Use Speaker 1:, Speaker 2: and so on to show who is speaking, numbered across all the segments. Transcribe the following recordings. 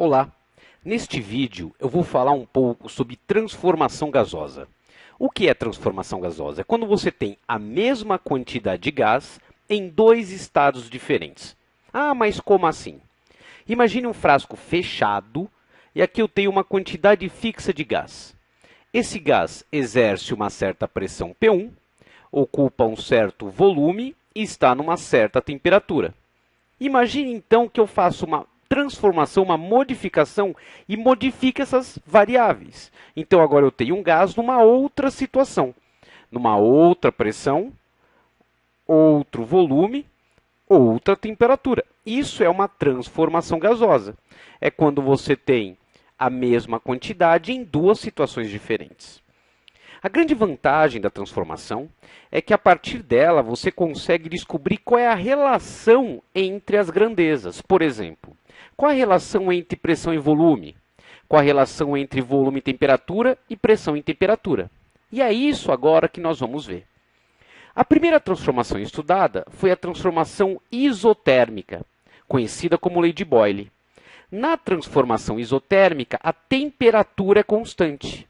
Speaker 1: Olá! Neste vídeo eu vou falar um pouco sobre transformação gasosa. O que é transformação gasosa? É quando você tem a mesma quantidade de gás em dois estados diferentes. Ah, mas como assim? Imagine um frasco fechado e aqui eu tenho uma quantidade fixa de gás. Esse gás exerce uma certa pressão P1, ocupa um certo volume e está numa certa temperatura. Imagine então que eu faço uma transformação, uma modificação e modifique essas variáveis. Então agora eu tenho um gás numa outra situação, numa outra pressão, outro volume, outra temperatura. Isso é uma transformação gasosa. É quando você tem a mesma quantidade em duas situações diferentes. A grande vantagem da transformação é que, a partir dela, você consegue descobrir qual é a relação entre as grandezas. Por exemplo, qual a relação entre pressão e volume? Qual a relação entre volume e temperatura e pressão e temperatura? E é isso agora que nós vamos ver. A primeira transformação estudada foi a transformação isotérmica, conhecida como lei de Boyle. Na transformação isotérmica, a temperatura é constante.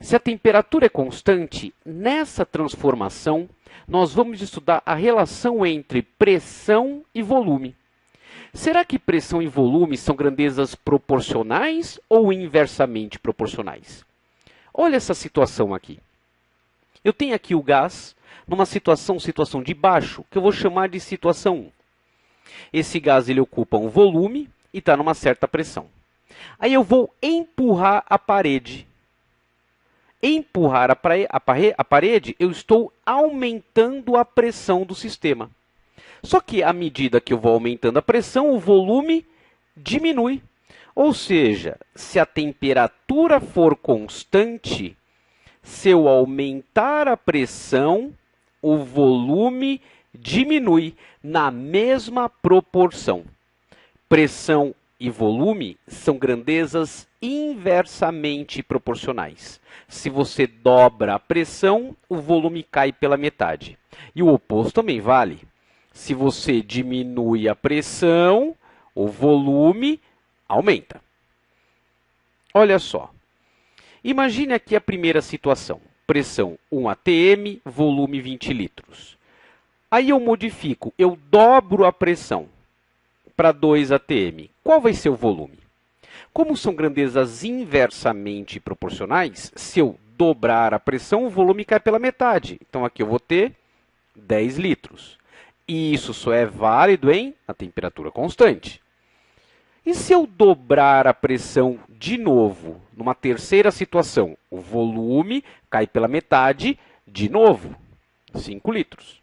Speaker 1: Se a temperatura é constante, nessa transformação, nós vamos estudar a relação entre pressão e volume. Será que pressão e volume são grandezas proporcionais ou inversamente proporcionais? Olha essa situação aqui. Eu tenho aqui o gás numa situação de baixo, que eu vou chamar de situação 1. Esse gás ele ocupa um volume e está numa certa pressão. Aí eu vou empurrar a parede. Empurrar a parede, eu estou aumentando a pressão do sistema. Só que, à medida que eu vou aumentando a pressão, o volume diminui. Ou seja, se a temperatura for constante, se eu aumentar a pressão, o volume diminui na mesma proporção. Pressão e volume são grandezas inversamente proporcionais. Se você dobra a pressão, o volume cai pela metade. E o oposto também vale. Se você diminui a pressão, o volume aumenta. Olha só. Imagine aqui a primeira situação. Pressão 1 atm, volume 20 litros. Aí eu modifico, eu dobro a pressão para 2 atm. Qual vai ser o volume? Como são grandezas inversamente proporcionais, se eu dobrar a pressão, o volume cai pela metade. Então, aqui eu vou ter 10 litros. E isso só é válido em a temperatura constante. E se eu dobrar a pressão de novo, numa terceira situação, o volume cai pela metade de novo, 5 litros.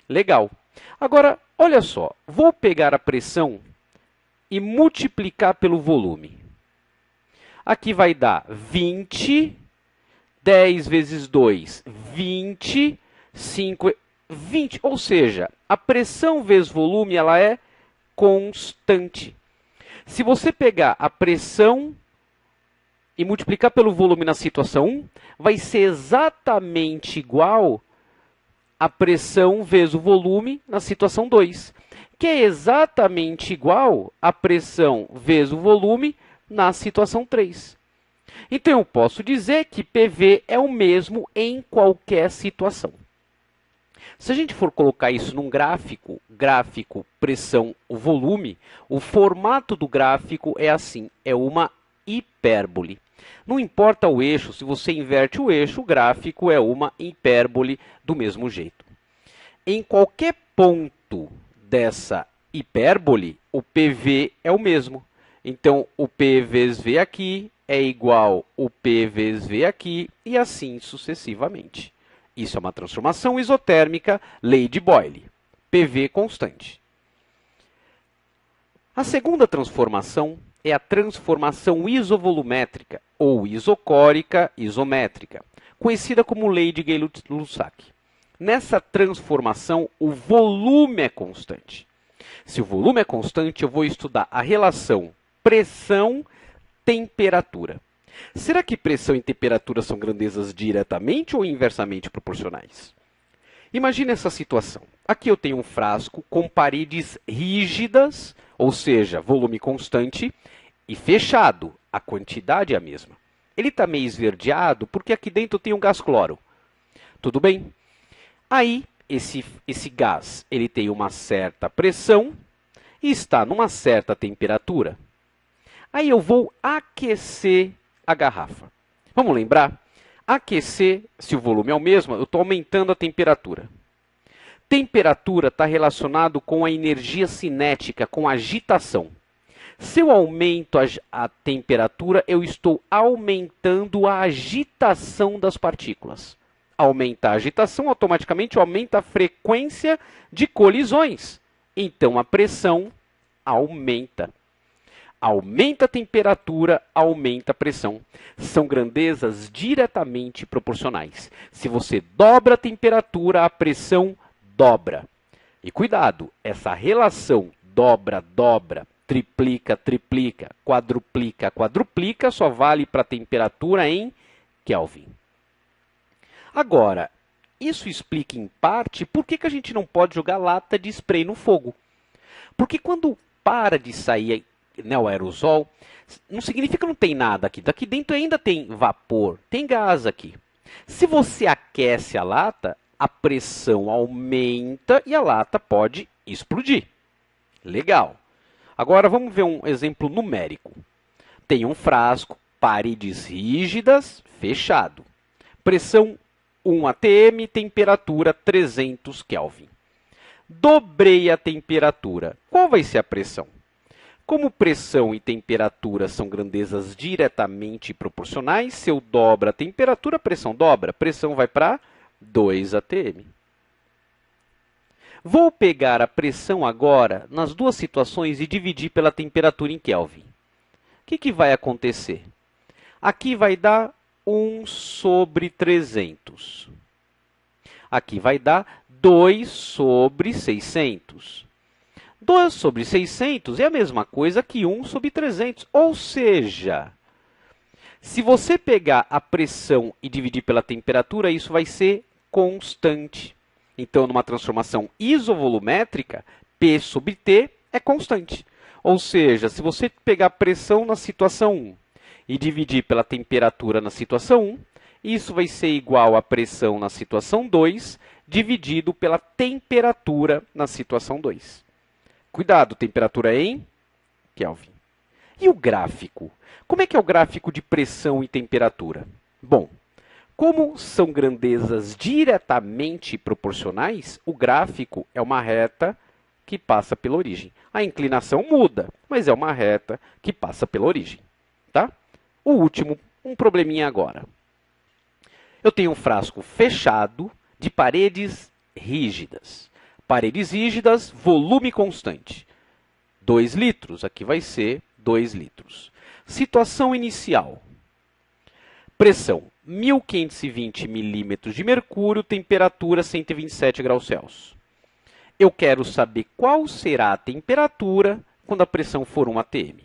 Speaker 1: Legal. Agora, olha só, vou pegar a pressão e multiplicar pelo volume. Aqui vai dar 20, 10 vezes 2, 20, 5, 20. Ou seja, a pressão vezes volume ela é constante. Se você pegar a pressão e multiplicar pelo volume na situação 1, vai ser exatamente igual a pressão vezes o volume na situação 2, que é exatamente igual a pressão vezes o volume na situação 3. Então, eu posso dizer que PV é o mesmo em qualquer situação. Se a gente for colocar isso num gráfico, pressão, volume, o formato do gráfico é assim, é uma hipérbole. Não importa o eixo, se você inverte o eixo, o gráfico é uma hipérbole do mesmo jeito. Em qualquer ponto dessa hipérbole, o PV é o mesmo. Então, o P vezes V aqui é igual ao P vezes V aqui, e assim sucessivamente. Isso é uma transformação isotérmica, lei de Boyle. PV constante. A segunda transformação é a transformação isovolumétrica, ou isocórica isométrica, conhecida como lei de Gay-Lussac. Nessa transformação, o volume é constante. Se o volume é constante, eu vou estudar a relação pressão-temperatura. Será que pressão e temperatura são grandezas diretamente ou inversamente proporcionais? Imagine essa situação. Aqui eu tenho um frasco com paredes rígidas, ou seja, volume constante, E fechado, a quantidade é a mesma. Ele está meio esverdeado porque aqui dentro tem um gás cloro. Tudo bem? Aí, esse gás ele tem uma certa pressão e está numa certa temperatura. Aí eu vou aquecer a garrafa. Vamos lembrar? Aquecer, se o volume é o mesmo, eu estou aumentando a temperatura. Temperatura está relacionado com a energia cinética, com a agitação. Se eu aumento a temperatura, eu estou aumentando a agitação das partículas. Aumenta a agitação, automaticamente aumenta a frequência de colisões. Então, a pressão aumenta. Aumenta a temperatura, aumenta a pressão. São grandezas diretamente proporcionais. Se você dobra a temperatura, a pressão dobra. E cuidado, essa relação dobra, dobra, triplica, triplica, quadruplica, quadruplica, só vale para a temperatura em Kelvin. Agora, isso explica em parte por que a gente não pode jogar lata de spray no fogo. Porque quando para de sair, né, o aerosol, não significa que não tem nada aqui. Daqui dentro ainda tem vapor, tem gás aqui. Se você aquece a lata, a pressão aumenta e a lata pode explodir. Legal. Agora vamos ver um exemplo numérico. Tem um frasco, paredes rígidas, fechado. Pressão 1 atm, temperatura 300 Kelvin. Dobrei a temperatura. Qual vai ser a pressão? Como pressão e temperatura são grandezas diretamente proporcionais, se eu dobro a temperatura, a pressão dobra. A pressão vai para 2 atm. Vou pegar a pressão agora nas duas situações e dividir pela temperatura em Kelvin. O que vai acontecer? Aqui vai dar 1 sobre 300. Aqui vai dar 2 sobre 600. 2 sobre 600 é a mesma coisa que 1 sobre 300. Ou seja, se você pegar a pressão e dividir pela temperatura, isso vai ser constante. Então, numa transformação isovolumétrica, P sobre T é constante. Ou seja, se você pegar a pressão na situação 1 e dividir pela temperatura na situação 1, isso vai ser igual à pressão na situação 2, dividido pela temperatura na situação 2. Cuidado, temperatura em Kelvin. E o gráfico? Como é que é o gráfico de pressão e temperatura? Bom, como são grandezas diretamente proporcionais, o gráfico é uma reta que passa pela origem. A inclinação muda, mas é uma reta que passa pela origem. Tá? O último, um probleminha agora. Eu tenho um frasco fechado de paredes rígidas. Paredes rígidas, volume constante. 2 litros, aqui vai ser 2 litros. Situação inicial. Pressão, 1.520 milímetros de mercúrio, temperatura 127 graus Celsius. Eu quero saber qual será a temperatura quando a pressão for 1 atm.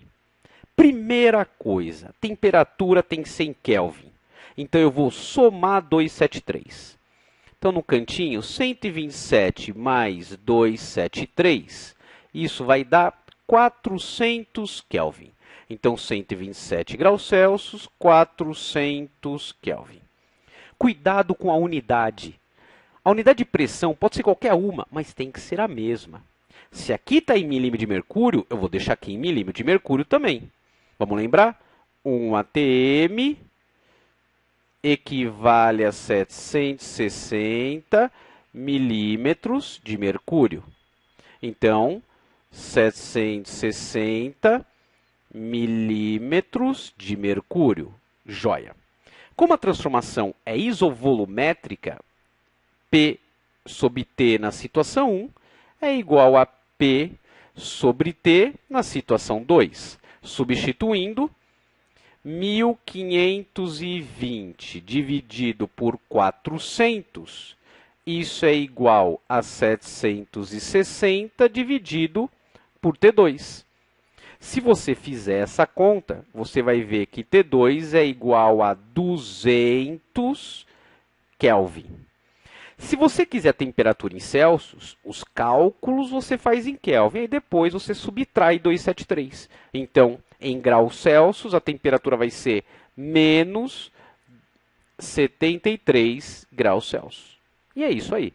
Speaker 1: Primeira coisa, temperatura tem que ser em Kelvin. Então, eu vou somar 273. Então, no cantinho, 127 mais 273, isso vai dar 400 Kelvin. Então, 127 graus Celsius, 400 Kelvin. Cuidado com a unidade. A unidade de pressão pode ser qualquer uma, mas tem que ser a mesma. Se aqui está em milímetro de mercúrio, eu vou deixar aqui em milímetro de mercúrio também. Vamos lembrar? 1 atm equivale a 760 milímetros de mercúrio. Então, 760 milímetros de mercúrio. Joia. Como a transformação é isovolumétrica, P sobre T na situação 1 é igual a P sobre T na situação 2. Substituindo, 1.520 dividido por 400, isso é igual a 760 dividido por T2. Se você fizer essa conta, você vai ver que T2 é igual a 200 Kelvin. Se você quiser a temperatura em Celsius, os cálculos você faz em Kelvin, e depois você subtrai 273. Então, Em graus Celsius, a temperatura vai ser menos 73 graus Celsius. E é isso aí.